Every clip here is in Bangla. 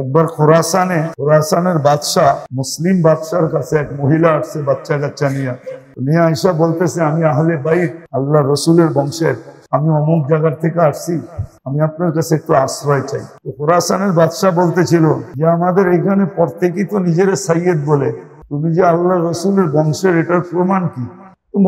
একবার খোরাসানের বাদশাহ মুসলিম বাদশার কাছে এক মহিলা আসছে বাচ্চা কাচ্চা নিয়ে আইসা বলতেছে, আমি আহলে বাইত আল্লাহ রসুলের বংশের, আমি অমুক জায়গার থেকে আসছি, আমি আপনার কাছে একটু আশ্রয় চাই। তো খোরাসানের বাদশাহ বলতেছিল যে আমাদের এখানে প্রত্যেকেই তো নিজের সাইয়েদ বলে, তুমি যে আল্লাহ রসুলের বংশের এটার প্রমাণ কি?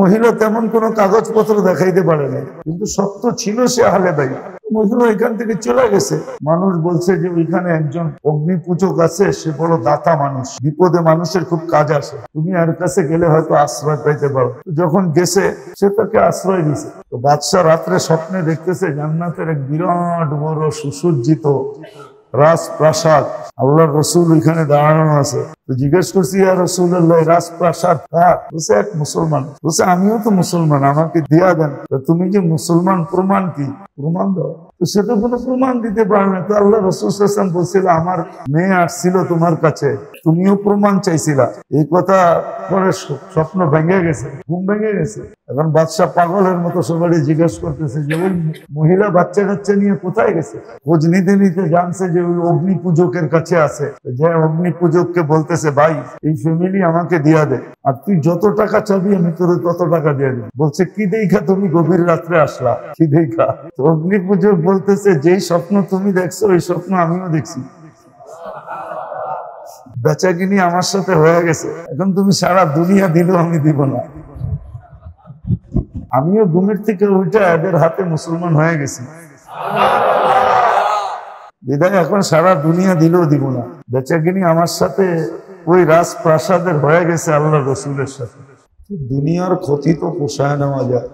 মহিলা তেমন কোনো কাগজপত্র দেখাইতে পারে না, কিন্তু সত্য ছিল সে আহলে বাইত। মহিলা এখান থেকে চলে গেছে। মানুষ বলছে যে ওইখানে একজন অগ্নি পূজক আছে, সে বড় দাতা মানুষ, বিপদে মানুষের খুব কাজ আসে, তুমি এর কাছে গেলে হয়তো আশ্রয় পাইতে পারো। যখন গেছে সে তাকে আশ্রয় দিছে। তো বাদশা রাত্রে স্বপ্নে দেখতেছে জান্নাতের এক বিরাট বড় সুসজ্জিত রাজপ্রাসাদ, আল্লাহর রসুল ওইখানে দাঁড়ানো আছে। তো জিজ্ঞেস করছি, ইয়া রাসূলুল্লাহ, রাজপ্রাসাদ কার? বলছে এক মুসলমান। বলছে আমিও তো মুসলমান, আমাকে দিয়া দেন। তুমি যে মুসলমান, প্রমাণ কি? প্রমাণ দাও। তো সেটা কোনো প্রমাণ দিতে পারে না। তো আল্লাহ রাসূল সাল্লাল্লাহু আলাইহি ওয়াসাল্লাম বলছিল, আমার মেয়ে আসছিল তোমার কাছে, তুমিও প্রমাণ চাইছিলা। এই কথা পরে স্বপ্ন ভেঙে গেছে, ঘুম ভেঙে গেছে। এখন বাদশাহ পাগলের মতো সবাই জিজ্ঞেস করতেছে যে ওই মহিলা বাচ্চা কাচ্চা নিয়ে কোথায় গেছে। খোঁজ নিতে নিতে জানছে যে ওই অগ্নি পূজকের কাছে আছে। যে অগ্নি পূজককে বলতেছে, ভাই এই ফ্যামিলি আমাকে দিয়া দে, আর তুই যত টাকা চাবি আমি তোর তত টাকা দিয়ে দিই। বলছে কি দেখা তুমি গভীর রাত্রে আসলা, কি দেখা? তো অগ্নি পূজক বলতেছে, যেই স্বপ্ন তুমি দেখছো ওই স্বপ্ন আমিও দেখছি, বেচাকিনি আমার সাথে হয়ে গেছে। এখন তুমি সারা দুনিয়া দিলেও আমি দিব না। আমিও ঘুমের থেকে উল্টা এদের হাতে মুসলমান হয়ে গেছি, বিদায় এখন সারা দুনিয়া দিলেও দিব না। বেচাকিনি আমার সাথে ওই রাজপ্রাসাদের হয়ে গেছে আল্লাহ রসুলের সাথে। দুনিয়ার ক্ষতি তো পোষায় নেওয়া যায়,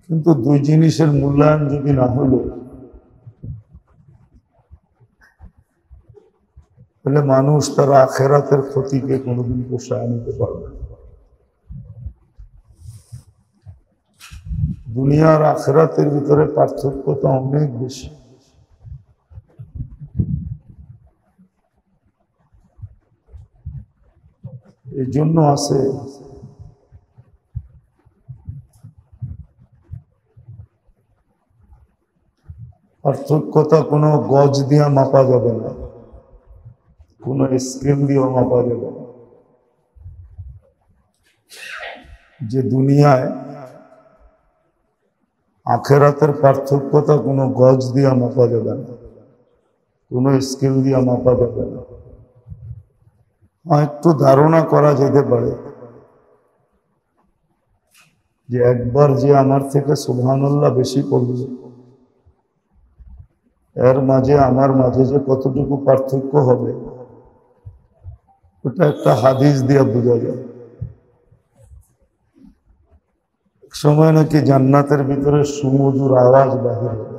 কিন্তু দুই জিনিসের মূল্যায়ন যদি না হলো, তাহলে মানুষ তার আখেরাতের ক্ষতিকে কোনোদিন পোষায় নিতে পারবে না। দুনিয়ার আখেরাতের ভিতরে পার্থক্যটা অনেক বেশি। এই জন্য আছে পার্থক্যতা কোনো গজ দিয়া মাপা যাবে না, কোনো স্কেল দিয়েও মাপা যাবে না। যে দুনিয়ায় আখেরাতের পার্থক্যতা কোনো গজ দিয়া মাপা যাবে না, কোনো স্কেল দিয়া মাপা যাবে না। একটু ধারণা করা যেতে পারে যে একবার যে আমার থেকে সুবহানাল্লাহ বেশি পড়বে, এর মাঝে আমার মাঝে যে কতটুকু পার্থক্য হবে, ওটা একটা হাদিস দিয়ে বোঝা যায়। সময় নাকি জান্নাতের ভিতরে সুমধুর আওয়াজ বাহির হবে,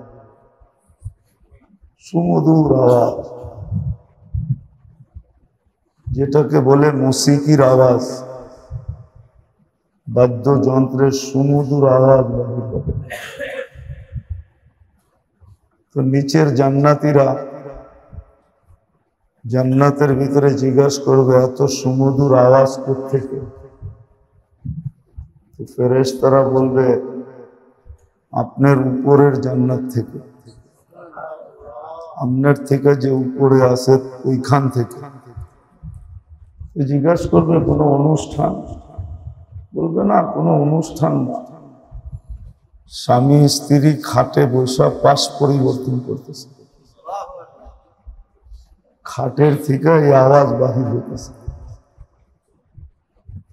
সুমধুর আওয়াজ, যেটাকে বলে মুসিকির আওয়াজ, বাদ্যযন্ত্রের সুমধুর আওয়াজ বাহির হবে। তো নিচের জান্নাতীরা জান্নাতের ভিতরে জিজ্ঞাসা করবে, এত সুমধুর আওয়াজ কোত্থেকে? তো ফেরেশতারা বলবে, আপনার উপরের জান্নাত থেকে, আপনার থেকে যে উপরে আছে ওইখান থেকে। জিজ্ঞাসা করবে কোনো অনুষ্ঠান? বলবে না, কোনো অনুষ্ঠান না, স্বামী স্ত্রী খাটে বসে পাশ পরিবর্তন করতেছে, খাটের থেকে এই আওয়াজ বাহির হইতেছে।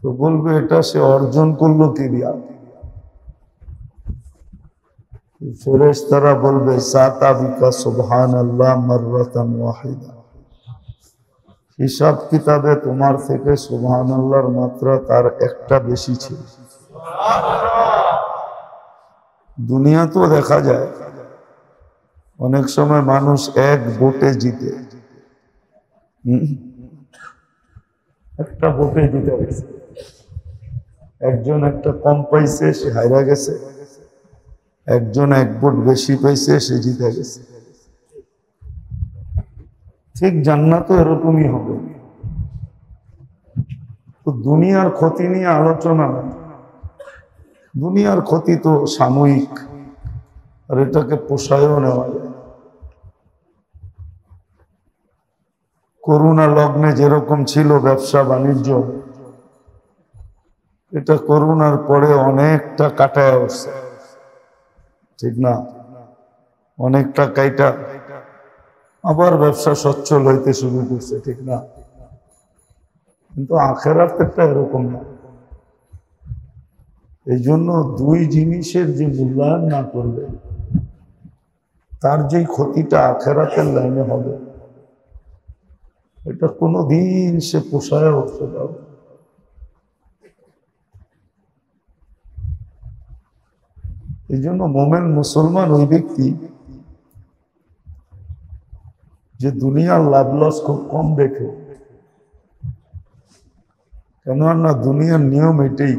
তো বলবে এটা সে অর্জন করলো কি দিয়া? ফেরেশতারা বলবে, সাতাবিকা সুবহানাল্লাহ মাররাতান ওয়াহিদা, হিসাব কিতাবে তোমার থেকে সুবহানাল্লাহর মাত্রা তার একটা বেশি ছিল। দুনিয়া তো দেখা যায় অনেক সময় মানুষ এক ভোটে জিতে, একটা ভোটে জিতে গেছে, একজন একটা কম পাইছে সে হাইরা গেছে, একজন এক ভোট বেশি পাইছে সে জিতে গেছে। ঠিক জান্নাতও এরকমই হবে। তো দুনিয়ার ক্ষতি নিয়ে আলোচনা, দুনিয়ার ক্ষতি তো সাময়িক, আর এটাকে পোষায়ও নেওয়া যায়। করোনা লগ্নে যেরকম ছিল ব্যবসা বাণিজ্য, এটা করোনার পরে অনেকটা কাটায় উঠছে, ঠিক না? অনেকটা কাইটা আবার ব্যবসা সচ্ছল হইতে শুরু করছে, ঠিক না? কিন্তু আখেরাতেরটা এরকম না। এই জন্য দুই জিনিসের যে মূল্যায়ন না করবে, তার যে ক্ষতিটা আখেরাতের লাইনে হবে, এটা কোনোদিন সে পোষায় উঠতে পারবে। এই জন্য মোমেন মুসলমান ওই ব্যক্তি যে দুনিয়ার লাভ লস খুব কম দেখে। কেননা দুনিয়ার নিয়ম এটাই,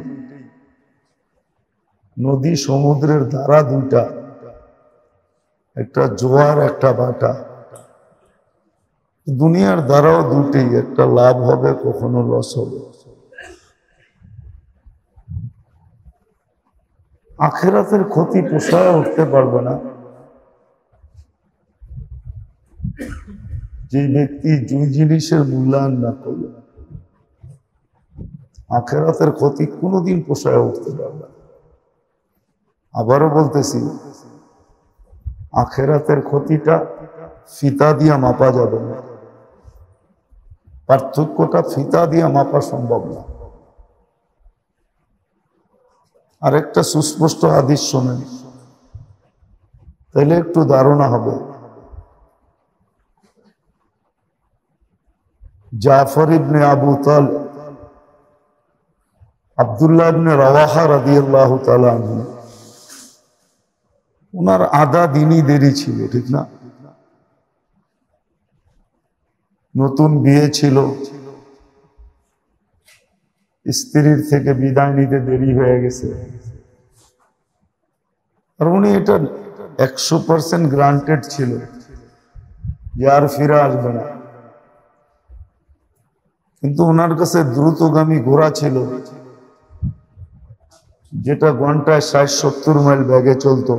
নদী সমুদ্রের ধারা দুইটা, একটা জোয়ার একটা ভাটা। দুনিয়ার ধারাও দুটি, একটা লাভ হবে কখনো লস হবে। আখেরাতের ক্ষতি পোষায় উঠতে পারবে না যে ব্যক্তি দুই জিনিসের মূল্যায়ন না করবে। আখেরাতের ক্ষতি কোনোদিন পোষায় উঠতে পারবে না। আবারও বলতেছি, আখেরাতের ক্ষতিটা ফিতা দিয়া মাপা যাবে না, পার্থক্যটা ফিতা দিয়া মাপা সম্ভব না। আরেকটা সুস্পষ্ট হাদিস শোনেন, তাহলে একটু ধারণা হবে। জাফর ইবনে আবু তালেব, আব্দুল্লাহ ইবনে রাওয়াহা রাদিয়াল্লাহু তাআলা আনহু, ওনার আধা দিনই দেরি ছিল, ঠিক না? নতুন বিয়ে ছিল, স্ত্রীর থেকে বিদায় নিতে দেরি হয়ে গেছে, আর উনি এটা 100% গ্রান্টেড ছিল যে আর ফিরে আসবে না। কিন্তু ওনার কাছে দ্রুতগামী ঘোড়া ছিল, যেটা ঘন্টায় 60-70 মাইল বেগে চলতো।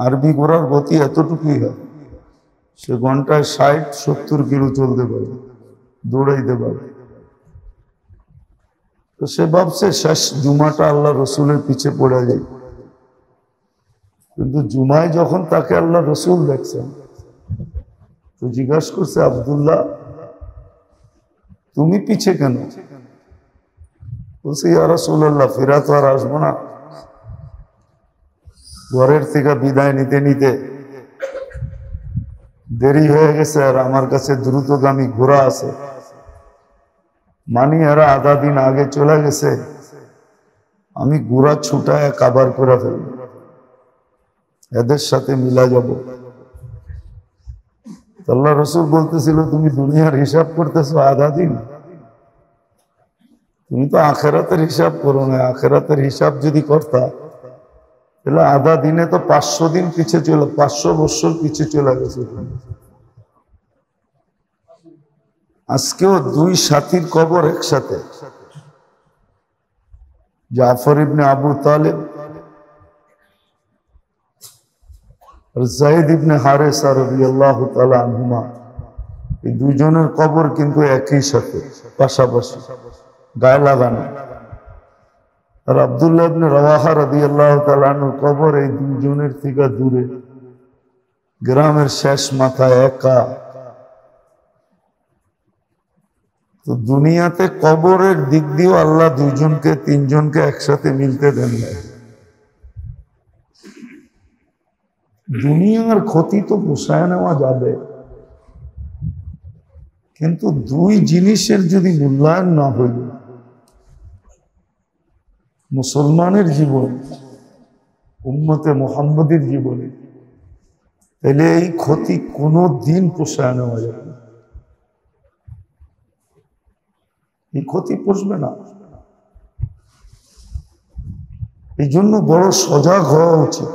আরবি ঘোড়ার গতি এতটুকুই হয়, সে ঘন্টায় 60-70 কিলো চলতে পারে, দৌড়াইতে পারে। তো সে ভাবছে শেষ জুমাটা আল্লাহ রসুলের পিছে পড়ে যায়। কিন্তু জুমায় যখন তাকে আল্লাহ রসুল দেখছেন, তো জিজ্ঞাসা করছে, আব্দুল্লাহ তুমি পিছে কেন? বলছে, ইয়া রাসূলুল্লাহ, ফিরা তো আর আসবো না, ঘরের থেকে বিদায় নিতে নিতে দেরি হয়ে গেছে, আর আমার কাছে দ্রুতগামী ঘোড়া আছে, মানি এরা আধা দিন আগে চলে গেছে, আমি ঘোড়া ছুটায় কাবার করে ফেলব, এদের সাথে মিলা যাব। আল্লাহ রসুল বলতেছিল, তুমি দুনিয়ার হিসাব করতেছো আধা দিন, তুমি তো আখেরাতের হিসাব করো না। আখেরাতের হিসাব যদি করতা, তাহলে আধা দিনে তো 500 দিন পিছে চলে, 500 বছর পিছে চলে গেছে। আজকেও দুই সাথীর কবর একসাথে, জাফর ইবনে আবু তালেব আর যায়েদ ইবনে হারেসা রাদিয়াল্লাহু তাআলা আনহুমা, এই দুইজনের কবর কিন্তু একই সাথে, পাশাপাশি, গায়ে লাগানো। আর আব্দুল্লাহ ইবনে রাওয়াহা রাদিয়াল্লাহু তাআলা আনহুর কবর এই দুইজনের থেকে দূরে, গ্রামের শেষ মাথায়, একা। তো দুনিয়াতে কবরের দিক দিয়েও আল্লাহ দুইজনকে, তিনজনকে একসাথে মিলতে দেন না। দুনিয়ার ক্ষতি তো পোষায় নেওয়া যাবে, কিন্তু দুই জিনিসের যদি মূল্যায়ন না হইল, মুসলমানের জীবন, উম্মতে মুহাম্মদের জীবনে, তাহলে এই ক্ষতি কোনো দিন পোষায় নেওয়া যাবে না। এই ক্ষতি পোষবে না। এই জন্য বড় সজাগ হওয়া উচিত,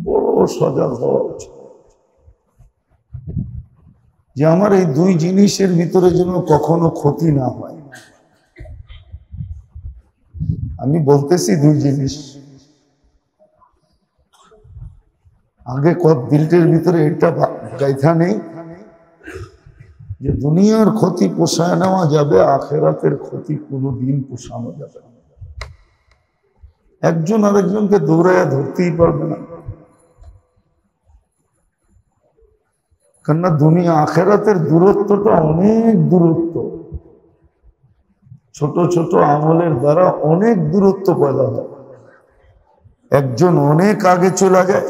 বড় সজাগ হওয়া উচিত যে আমার এই দুই জিনিসের ভিতরে যেন কখনো ক্ষতি না হয়। আমি বলতেছি দুই জিনিস, আগে কত দিলটির ভিতরে এটা গাইথা নেই যে দুনিয়ার ক্ষতি পোষায় নেওয়া যাবে, আখেরাতের ক্ষতি কোনোদিন পোষানো যাবে না। একজন আরেকজনকে দৌড়াইয়া ধরতেই পারবে না, কেননা দুনিয়া আখেরাতের দূরত্বটা অনেক দূরত্ব। ছোট ছোট আমলের দ্বারা অনেক দূরত্ব পয়দা হয়। একজন অনেক আগে চলে যায়,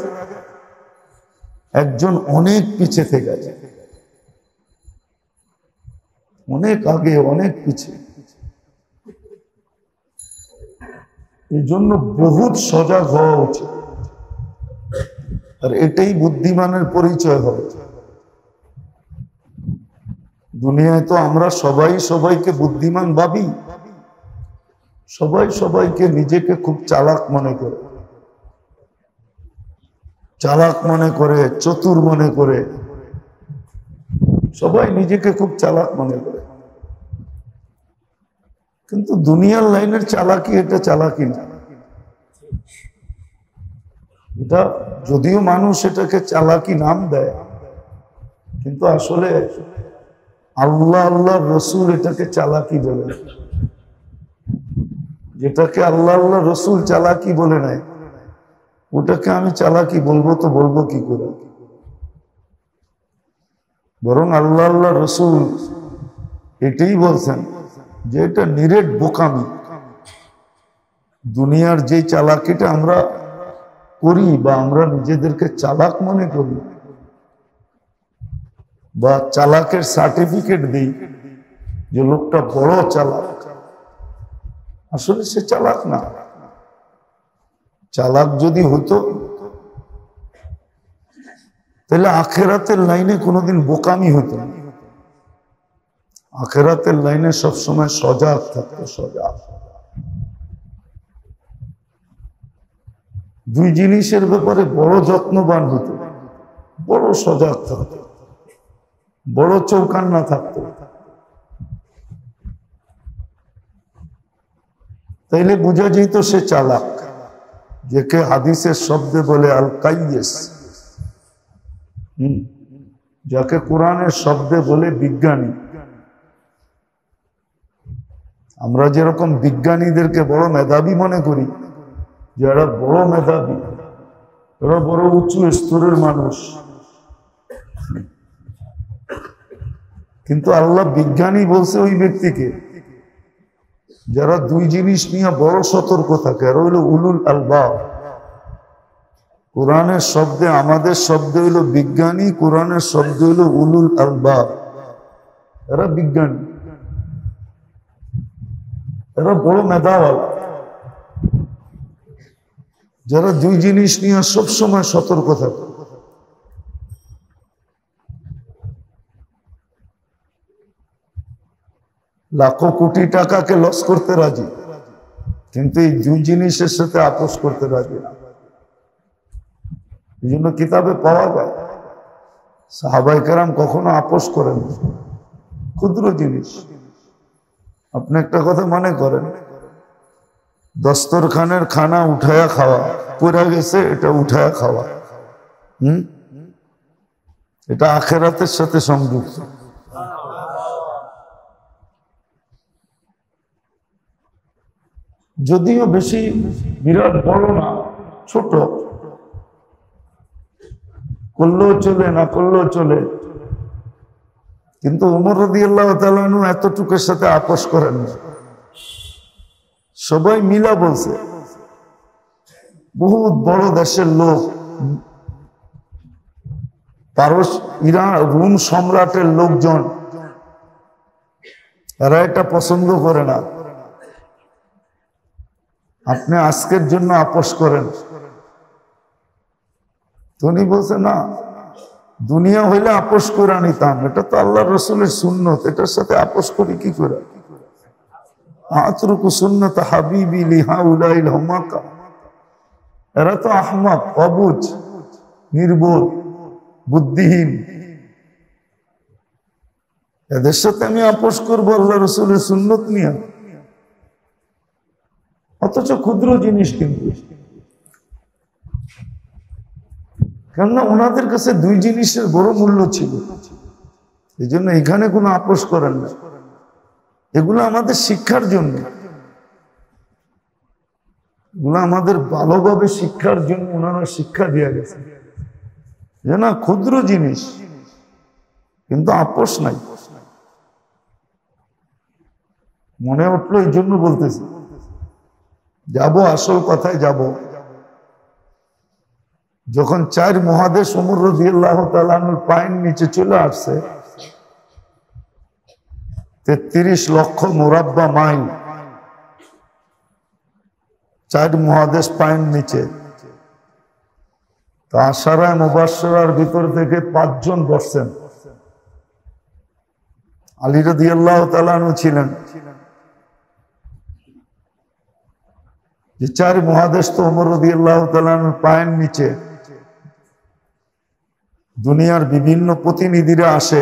একজন অনেক পিছে থেকে যায়, অনেক আগে অনেক পিছে। এই জন্য বহুত সজাগ হওয়া উচিত, আর এটাই বুদ্ধিমানের পরিচয় হবে। দুনিয়ায় তো আমরা সবাই সবাইকে বুদ্ধিমান ভাবি, সবাই সবাইকে নিজেকে খুব চালাক মনে করে, চতুর মনে করে, সবাই নিজেকে খুব চালাক মনে করে। কিন্তু দুনিয়ার লাইনের চালাকি এটা চালাকি না। এটা যদিও মানুষ এটাকে চালাকি নাম দেয়, কিন্তু আসলে আল্লাহ আল্লাহ রসুল এটাকে চালাকি বলে। যেটাকে আল্লাহ আল্লাহ রসুল চালাকি বলে নাই, ওটাকে আমি চালাকি বলবো তো বলবো কি করে? বরং আল্লাহ আল্লাহ রসুল এটাই বলছেন যে এটা নিরেট বোকামি। দুনিয়ার যে চালাকিটা আমরা করি বা আমরা নিজেদেরকে চালাক মনে করি বা চালাকের সার্টিফিকেট দিই যে লোকটা বড় চালাক, আসলে সে চালাক না। চালাক যদি হতো তাহলে আখেরাতের লাইনে কোনোদিন বোকামি হতো না। আখেরাতের লাইনে সবসময় সজাগ থাকতো, সজাগ। দুই জিনিসের ব্যাপারে বড় যত্নবান হতো, বড় সজাগ থাকতো, বড় চৌকান্না থাকতো। তাইলে বোঝা যেত সে চালাক, যাকে হাদিসের শব্দে বলে আল কাইয়েস, যাকে কোরআনের শব্দে বলে বিজ্ঞানী। আমরা যেরকম বিজ্ঞানীদেরকে বড় মেধাবী মনে করি, যারা বড় মেধাবী, এরা বড় উঁচু স্তরের মানুষ, কিন্তু আল্লাহ বিজ্ঞানী বলছে ওই ব্যক্তিকে যারা দুই জিনিস নিয়ে বড় সতর্ক থাকে, আর হইল উলুল আলবাব। কোরআনের শব্দে, আমাদের শব্দ হইল বিজ্ঞানী, কোরআনের শব্দ হইল উলুল আলবাব। এরা বিজ্ঞানী, এরা বড় মেধাওয়ালা, যারা দুই জিনিস নিয়ে সবসময় সতর্ক থাকে। লাখো কোটি টাকাকে লস করতে রাজি, কিন্তু এই দুই জিনিসের সাথে আপোষ করতে রাজি না। এই জন্য কিতাবে পাওয়া যায় সাহাবায়ে কেরাম কখনো আপোষ করেন। ক্ষুদ্র জিনিস, আপনি একটা কথা মনে করেন, দস্তরখানের খানা উঠায়া খাওয়া, পড়ে গেছে এটা উঠায়া খাওয়া, এটা আখেরাতের সাথে সংযুক্ত। যদিও বেশি বিরাট বড় না, ছোট, করলেও চলে, না করলেও চলে, কিন্তু ওমর রাদিয়াল্লাহু তাআলা আনহু এতটুকুর সাথে আপোষ করেন না। সবাই মিলা বলছে, বহুত বড় দেশের লোক, পারস্য, ইরান, রোম সম্রাটের লোকজন, এরা এটা পছন্দ করে না। আপনি আজকের জন্য আপোষ করেন। উনি বলছে না, দুনিয়া হইলে আপোষ করে নিতাম, এটা তো আল্লাহ রসুলের সুন্নত, এটার সাথে আপোষ করি কি করে? আতরুকু সুন্নাত হাবিবি লিহাউলাইল হুমাকা। এরা তো আহমাক, অবুঝ, নির্বোধ, বুদ্ধিহীন, এদের সাথে আমি আপোষ করবো আল্লাহ রসুলের সুন্নত নিয়ে? অথচ ক্ষুদ্র জিনিস, কেননা ওনাদের কাছে দুই জিনিসের বড় মূল্য ছিল, এই জন্য এখানে কোনো আপোষ করেন না। এগুলো আমাদের শিক্ষার জন্য, এগুলো আমাদের ভালোভাবে শিক্ষার জন্য ওনারা শিক্ষা দিয়ে গেছে যে না, ক্ষুদ্র জিনিস কিন্তু আপোষ নাই। মনে উঠলো এই জন্য বলতেছি, যাব আসল কথায় যাব। যখন 4 মহাদেশ ওমর রাদিয়াল্লাহু তাআলা আনহুর পায়ের নিচে চলে আসছে, 33 লক্ষ মুরাব্বা মাইল 4 মহাদেশ পায়ের নিচে, তো আশারায়ে মুবাশশারার ভিতর থেকে 5 জন বসছেন। আলী রাদিয়াল্লাহু তাআলা আনহু ছিলেন। যে 4 মহাদেশ তো ওমর রাদিয়াল্লাহু তাআলা আনহুর পায়ের নিচে, দুনিয়ার বিভিন্ন প্রতিনিধিরা আসে,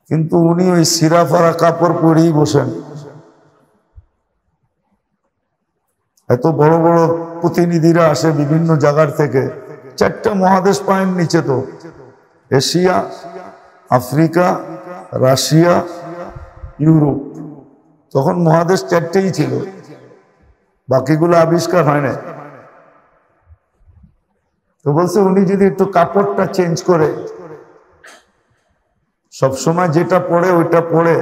কিন্তু উনি ওই সিরাফারা কাপড় পরেই বসেন। এত বড় বড় প্রতিনিধিরা আসে বিভিন্ন জায়গার থেকে, 4টা মহাদেশ পায়ের নিচে, তো এশিয়া, আফ্রিকা, রাশিয়া, ইউরোপ। তখন মহাদেশ 4টেই ছিল, বাকিগুলো আবিষ্কার হয় না। তো বলছে উনি যদি একটু কাপড়টা চেঞ্জ করে, সবসময় যেটা পড়ে ওইটা পড়ে,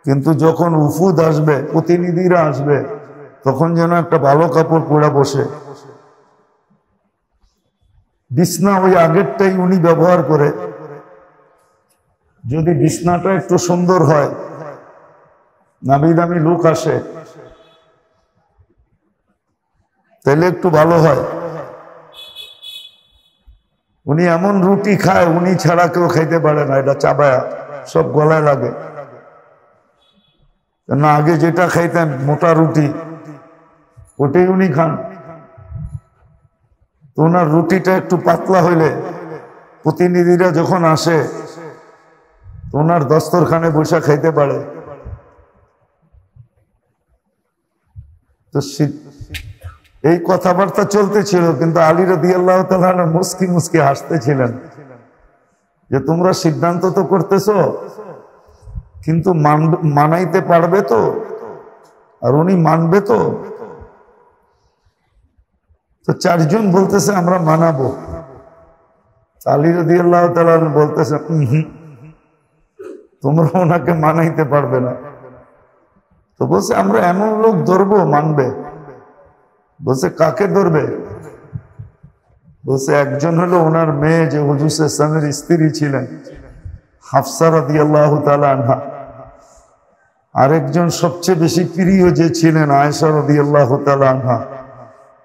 কিন্তু যখন উফুদ আসবে, প্রতিনিধিরা আসবে, তখন যেন একটা ভালো কাপড় পরে বসে। বিছনা ওই আগেরটাই উনি ব্যবহার করে। যদি বিছনাটা একটু সুন্দর হয়, নামি দামি লোক আসে, তাহলে একটু ভালো হয়। উনি এমন রুটি খায়, উনি ছাড়া কেউ খাইতে পারে না, এটা চাবায়া সব গলায় লাগে। না, আগে যেটা খাইতেন মোটা রুটি, ওটাই উনি খান। তো ওনার রুটিটা একটু পাতলা হইলে প্রতিনিধিরা যখন আসে, তো ওনার দস্তরখানে বসে খাইতে পারে। তো এই কথাবার্তা চলতেছিল, কিন্তু আলী রাদিয়াল্লাহু তাআলা মুস্কি মুস্কি হাসতেছিলেন যে তোমরা সিদ্ধান্ত তো করতেছো, কিন্তু মানাইতে পারবে তো, আর উনি মানবে তো? তো 4 জন বলতেছে আমরা মানাবো। আলী রাদিয়াল্লাহু তাআলা বলতেছে তোমরা ওনাকে মানাইতে পারবে না। তো বলছে আমরা এমন লোক ধরবো মানবে। বলছে কাকে ধরবে? বলছে একজন হলো ওনার মেয়ে, যে হুজুর সাল্লাল্লাহু আলাইহি ওয়াসাল্লামের স্ত্রী ছিলেন, হাফসা রাদিয়াল্লাহু তাআলা আনহা। আরেকজন সবচেয়ে বেশি প্রিয় যে ছিলেন, আয়েশা রাদিয়াল্লাহু তাআলা আনহা।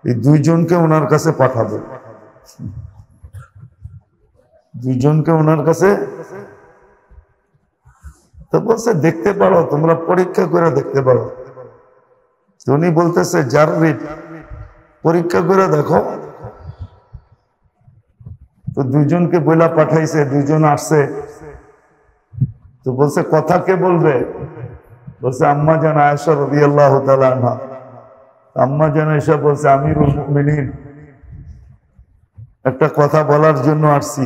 এই 2 জনকে ওনার কাছে পাঠাবো, 2 জনকে ওনার কাছে। তো বলছে দেখতে পারো, তোমরা পরীক্ষা করে দেখতে পারো। উনি বলতেছে জাররিব, পরীক্ষা করে দেখো। তো 2 জনকে বইলা পাঠাইছে, 2 জন আসছে। তো বলছে কথা কে বলবে? বলছে আম্মা জান আয়েশা রাদিয়াল্লাহু তাআলা আনহা। আম্মা জান আয়েশা বলছে আমিরুল মুমিনিন, একটা কথা বলার জন্য আসছি,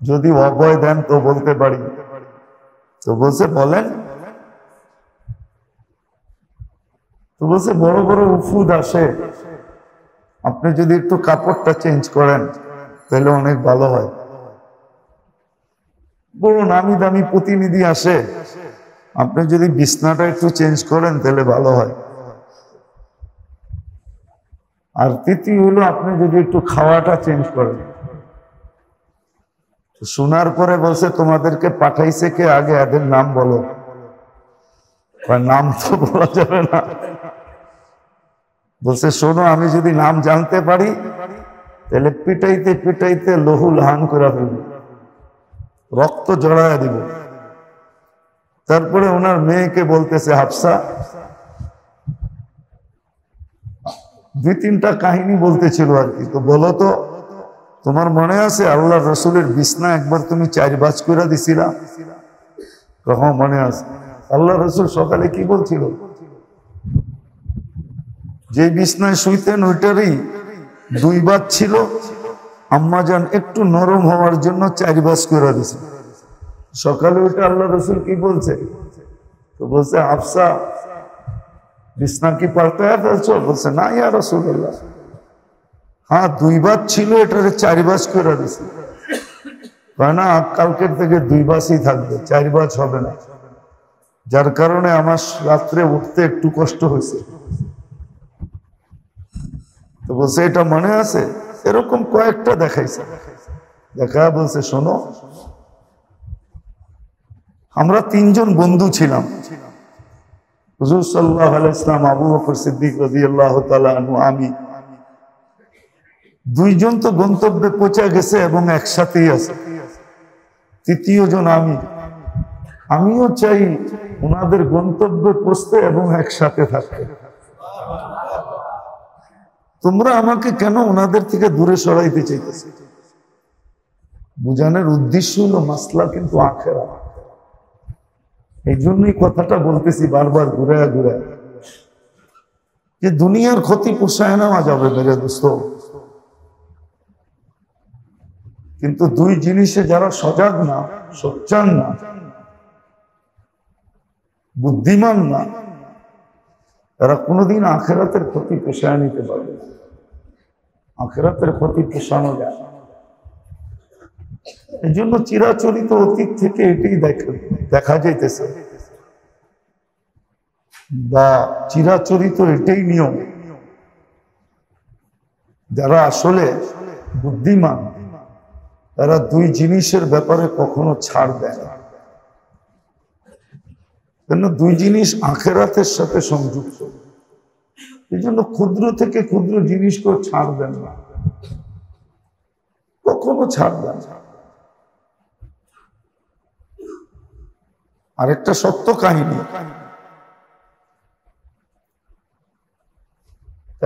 যদি অভয় দেন তো বলতে পারি। তো বলছে বলেন। তো বলছে বড় বড় উফুদ আসে, আপনি যদি একটু কাপড়টা চেঞ্জ করেন তাহলে অনেক ভালো হয়। বড় নামি দামি প্রতিনিধি আসে, আপনি যদি বিছনাটা একটু চেঞ্জ করেন তাহলে ভালো হয়। আর তৃতীয় হলো আপনি যদি একটু খাওয়াটা চেঞ্জ করেন। শোনার পরে বলছে তোমাদেরকে পাঠাইছে কে, আগে এদের নাম বলো। নাম তো বলা যাবে না। বলছে শোনো, আমি যদি নাম জানতে পারি তাহলে পিটাইতে পিটাইতে লহু লাহান করে ফেলব, রক্ত জড়ায় দিব। তারপরে ওনার মেয়েকে বলতেছে হাফসা, 2-3টা কাহিনী বলতেছিল আর কি। তো বলো তো, তোমার মনে আছে আল্লাহর রাসূলের বিছনা একবার তুমি 4 ভাঁজ করে দিছিলা? কখন মনে আছে? আল্লাহর রাসূল সকালে কি বলছিল? যে বিছনায় শুইতেন ওইটারই দুই ভাত ছিল, আম্মাজান একটু নরম হওয়ার জন্য 4 ভাঁজ করে দিছে। সকালে উঠে আল্লাহ রসুল কি বলছে? তো বলছে, হাফসা বিছনা কি পাল্টায়া ফেলছো? বলছে, না ইয়া রাসূলুল্লাহ, হ্যাঁ 2 ভাত ছিল, এটারে 4 ভাঁজ করে দিছে। না, কালকের থেকে 2 ভাঁজই থাকবে, 4 ভাঁজ হবে না, যার কারণে আমার রাত্রে উঠতে একটু কষ্ট হয়েছে। তো বলছে, এটা মনে আছে? এরকম কয়েকটা দেখাইছে, দেখা বলছে, শোনো, আমরা 3 জন বন্ধু ছিলাম, হুজুর সাল্লাল্লাহু আলাইহি ওয়াসাল্লাম, আবু বকর সিদ্দিক রাদিয়াল্লাহু তাআলা আনহু, আমি। 2 জন তো গন্তব্যে পৌঁছে গেছে এবং একসাথেই আছে, 3য় জন আমিও চাই ওনাদের গন্তব্যে পৌঁছতে এবং একসাথে থাকতে। তোমরা আমাকে কেন ওনাদের থেকে দূরে সরাইতে চাইতেছ? বুঝানোর উদ্দেশ্য হলো মাসলা কিন্তু আখিরাত। এই জন্যই কথাটা বলতেছি বারবার ঘুরায়া ঘুরায়া, যে দুনিয়ার ক্ষতি পোষায় নেওয়া যাবে মেরে দোস্ত, কিন্তু 2 জিনিসে যারা সজাগ না, সোচ্চার না, বুদ্ধিমান না, তারা কোনোদিন আখিরাতের ক্ষতি পোষায় নিতে পারবে না। আখিরাতের ক্ষতি পোষানো যায় না। এই জন্য চিরাচরিত অতীত থেকে এটাই দেখা যাইতেছে, বা চিরাচরিত এটাই নিয়ম। যারা আসলে বুদ্ধিমান, তারা 2 জিনিসের ব্যাপারে কখনো ছাড় দেয় না, কেন 2 জিনিস আখিরাতের সাথে সংযুক্ত। এই জন্য ক্ষুদ্র থেকে ক্ষুদ্র জিনিসকেও ছাড় দেন না, কখনো ছাড় দেন না। আরেকটা সত্য কাহিনী,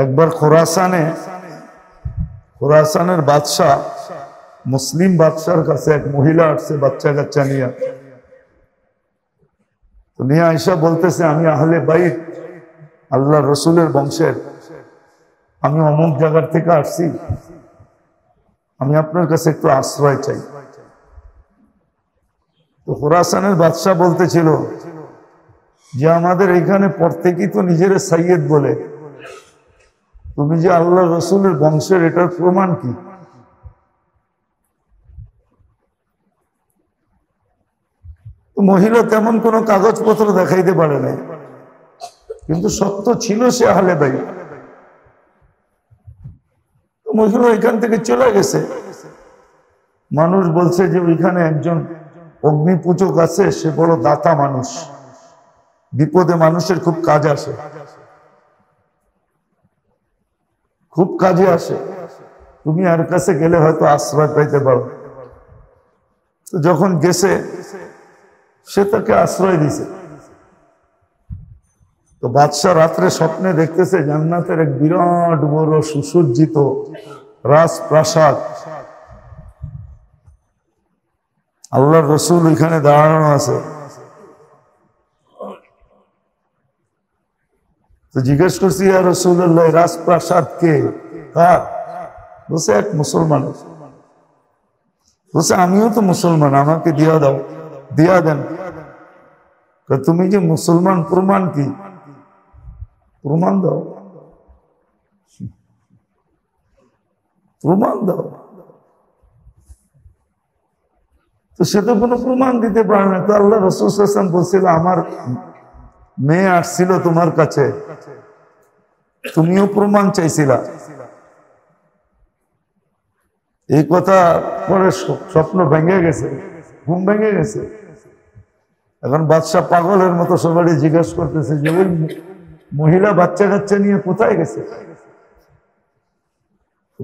একবার খোরাসানের বাদশাহ, মুসলিম বাদশার কাছে এক মহিলা আসছে বাচ্চা কাচ্চা নিয়ে। তো নিয়ে আয়েশা বলতেছে, আমি আহলে বাইত, আল্লাহ রসুলের বংশের, আমি অমুক জায়গার থেকে আসছি, আমি আপনার কাছে একটু আশ্রয় চাই। তো খোরাসানের বাদশাহ বলতেছিল যে, আমাদের এখানে প্রত্যেকেই তো নিজের সাইয়েদ বলে, তুমি যে আল্লাহ রসুলের বংশের, এটার প্রমাণ কি? মহিলা তেমন কোনো কাগজপত্র দেখাইতে পারে না, কিন্তু সত্য ছিল সে আহলে বাইত। মহিলা এখান থেকে চলে গেছে। মানুষ বলছে যে ওইখানে একজন অগ্নি পূজক আছে, সে বড় দাতা মানুষ, বিপদে মানুষের খুব কাজ আসে, খুব কাজে আসে, তুমি আর কাছে গেলে হয়তো আশ্রয় পাইতে পারো। তো যখন গেছে, সে তাকে আশ্রয় দিছে। তো বাদশাহ রাত্রে স্বপ্নে দেখতেছে জান্নাতের এক বিরাট বড় সুসজ্জিত রাজপ্রাসাদ, আল্লাহর রসুল এখানে দাঁড়ানো আছে। তো জিজ্ঞেস করছি, ইয়া রাসূলুল্লাহ, রাজপ্রাসাদ কে, কার? বলছে, এক মুসলমান। বলছে, আমিও তো মুসলমান, আমাকে দিয়া দাও, দিয়া দেন। তুমি যে মুসলমান, প্রমাণ কি? প্রমাণ দাও, প্রমাণ দাও। তো সে তো কোনো প্রমাণ দিতে পারে না। তো আল্লাহ রাসূল সাল্লাল্লাহু আলাইহি ওয়াসাল্লাম বলছিল, আমার মেয়ে আসছিল তোমার কাছে, তুমিও প্রমাণ চাইছিলা। এই কথা পরে স্বপ্ন ভেঙে গেছে, ঘুম ভেঙে গেছে। এখন বাদশাহ পাগলের মতো সবাই জিজ্ঞাসা করতেছে যে, ওই মহিলা বাচ্চা কাচ্চা নিয়ে কোথায় গেছে?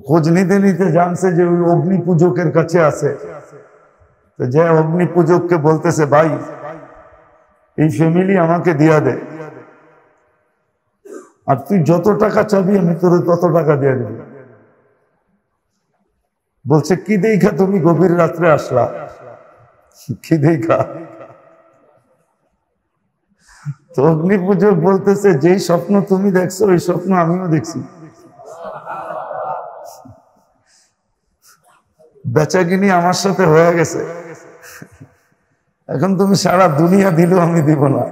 খোঁজ নিতে নিতে জানছে যে ওই অগ্নি পূজকের কাছে আছে। তো যে অগ্নি পূজককে বলতেছে, ভাই এই ফ্যামিলি আমাকে দিয়া দে, আর তুই যত টাকা চাবি আমি তোর তত টাকা দিয়ে দেব। বলছে, কি দেখা তুমি গভীর রাত্রে আসলা? কি দেখা? তো অগ্নি পূজক বলতেছে, যেই স্বপ্ন তুমি দেখছো ওই স্বপ্ন আমিও দেখছি। বেচাকিনি আমার সাথে হয়ে গেছে, এখন তুমি সারা দুনিয়া দিলেও আমি দিব না।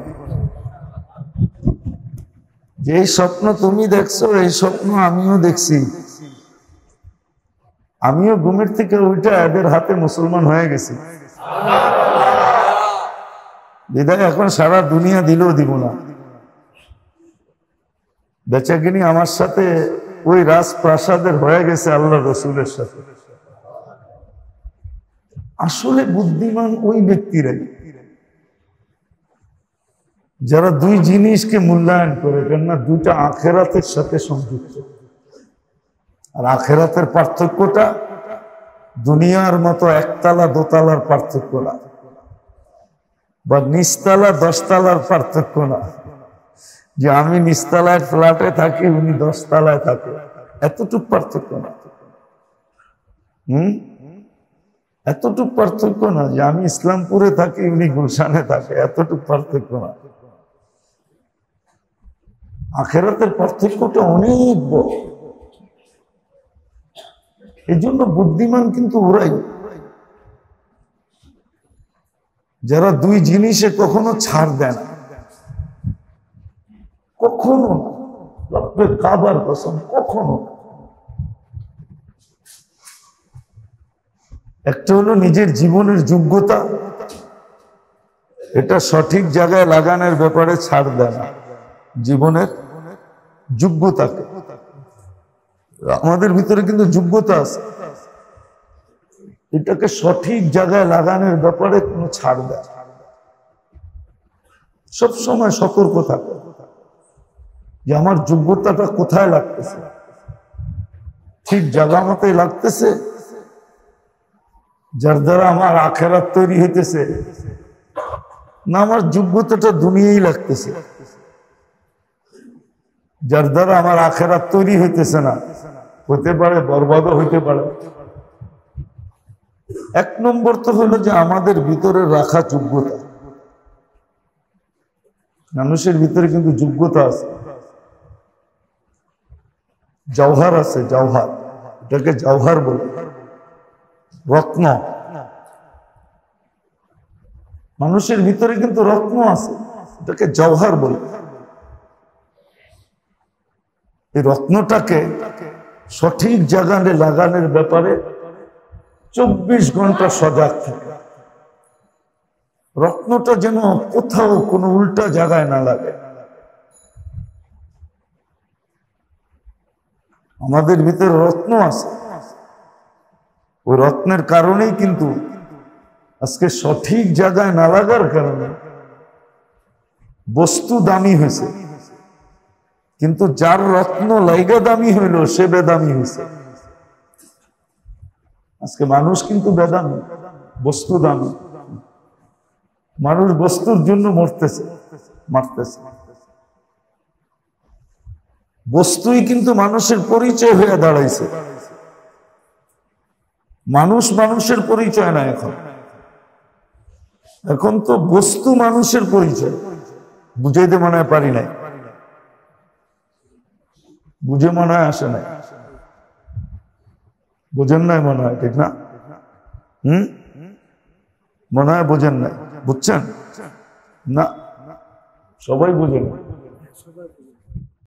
যে স্বপ্ন তুমি দেখছো এই স্বপ্ন আমিও দেখছি, আমিও ঘুমের থেকে উঠে এদের হাতে মুসলমান হয়ে গেছি, বিদায় এখন সারা দুনিয়া দিলেও দিব না। বেচাকিনি আমার সাথে ওই রাজপ্রাসাদের হয়ে গেছে আল্লাহ রসুলের সাথে। আসলে বুদ্ধিমান ওই ব্যক্তিরাই যারা দুই জিনিসকে মূল্যায়ন করে, কেননা দুইটা আখেরাতের সাথে সংযুক্ত। আর আখেরাতের পার্থক্যটা দুনিয়ার মতো একতলা দোতলার পার্থক্য না, বা নিচতলা 10 তলার পার্থক্য না, যে আমি নিচতলায় ফ্ল্যাটে থাকি উনি 10 তলায় থাকে, এতটুক পার্থক্য না। এতটুক পার্থক্য না যে আমি ইসলামপুরে থাকি উনি গুলশানে থাকে, এতটুক পার্থক্য না। আখেরাতের পার্থক্যটা অনেক বড়। এই জন্য বুদ্ধিমান কিন্তু ওরাই যারা দুই জিনিসে কখনো ছাড় দেয় না, কখনো রব্বে কাবার কসম, কখনো। একটা হলো নিজের জীবনের যোগ্যতা, এটা সঠিক জায়গায় লাগানোর ব্যাপারে ছাড় দেয় না। জীবনের যোগ্যতাকে, আমাদের ভিতরে কিন্তু যোগ্যতা আছে, এটাকে সঠিক জায়গায় লাগানোর ব্যাপারে কোনো ছাড় দেয়, সব সময় সতর্ক থাকে যে আমার যোগ্যতাটা কোথায় লাগতেছে, ঠিক জায়গা মতোই লাগতেছে, যার দ্বারা আমার আখেরাত তৈরি হইতেছে, না আমার যোগ্যতাটা দুনিয়ায় লাগতেছে, যার দ্বারা আমার আখেরাত তৈরি হইতেছে না, হতে পারে বরবাদও হইতে পারে। এক নম্বর তো হলো যে আমাদের ভিতরে রাখা যোগ্যতা। মানুষের ভিতরে কিন্তু যোগ্যতা আছে, জওহার আছে, জওহার, এটাকে জওহার বলে, রত্ন। মানুষের ভিতরে কিন্তু রত্ন আছে, এটাকে জওহার বলে। এই রত্নটাকে সঠিক জায়গায় লাগানোর ব্যাপারে 24 ঘন্টা সজাগ থাকে, রত্নটা যেন কোথাও কোনো উল্টা জায়গায় না লাগে। আমাদের ভিতরে রত্ন আছে, ওই রত্নের কারণেই কিন্তু আজকে সঠিক জায়গায় না লাগার কারণে বস্তু দামি হয়েছে, কিন্তু যার রত্ন লাইগা দামি হইল সে বেদামি হয়েছে। আজকে মানুষ কিন্তু বেদামি, বস্তু দামি। মানুষ বস্তুর জন্য মরতেছে, মারতেছে। বস্তুই কিন্তু মানুষের পরিচয় হয়ে দাঁড়াইছে। মানুষ মানুষের পরিচয় না, এখন এখন তো বস্তু মানুষের পরিচয়। বুঝাইতে মনে হয় পারি নাই, বুঝে মনে হয় আসে নাই, বুঝেন নাই মনে হয়, ঠিক না? মনে হয় বুঝেন নাই, বুঝছেন না? সবাই বুঝেন।